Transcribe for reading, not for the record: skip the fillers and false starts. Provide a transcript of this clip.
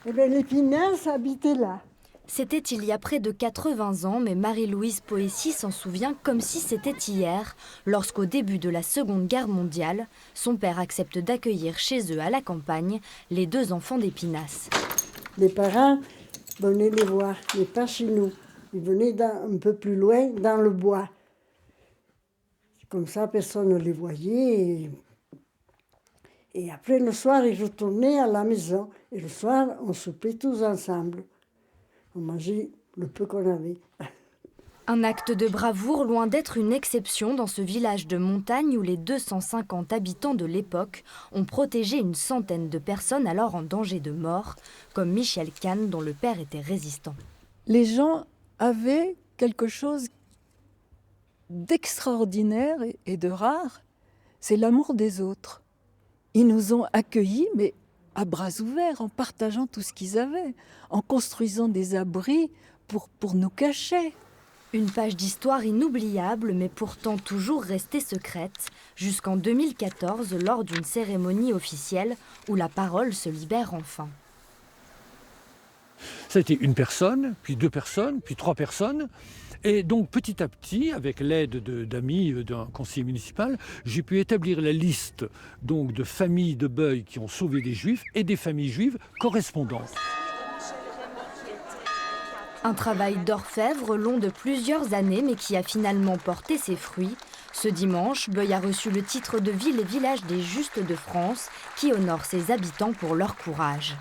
Eh bien, les Pinasses habitaient là. C'était il y a près de 80 ans, mais Marie-Louise Poissy s'en souvient comme si c'était hier, lorsqu'au début de la Seconde Guerre mondiale, son père accepte d'accueillir chez eux à la campagne les 2 enfants des Pinasses. Les parents venaient les voir, mais pas chez nous. Ils venaient un peu plus loin, dans le bois. Comme ça, personne ne les voyait. Et après, le soir, ils retournaient à la maison. Et le soir, on soupait tous ensemble. On mangeait le peu qu'on avait. Un acte de bravoure loin d'être une exception dans ce village de montagne où les 250 habitants de l'époque ont protégé une centaine de personnes alors en danger de mort, comme Michel Kahn dont le père était résistant. Les gens avaient quelque chose d'extraordinaire et de rare, c'est l'amour des autres. Ils nous ont accueillis, mais à bras ouverts, en partageant tout ce qu'ils avaient, en construisant des abris pour nous cacher. Une page d'histoire inoubliable, mais pourtant toujours restée secrète, jusqu'en 2014, lors d'une cérémonie officielle où la parole se libère enfin. Ça a été une personne, puis 2 personnes, puis 3 personnes. Et donc petit à petit, avec l'aide d'amis, d'un conseiller municipal, j'ai pu établir la liste donc, de familles de Beuil qui ont sauvé des Juifs et des familles juives correspondantes. Un travail d'orfèvre long de plusieurs années, mais qui a finalement porté ses fruits. Ce dimanche, Beuil a reçu le titre de ville et village des Justes de France, qui honore ses habitants pour leur courage.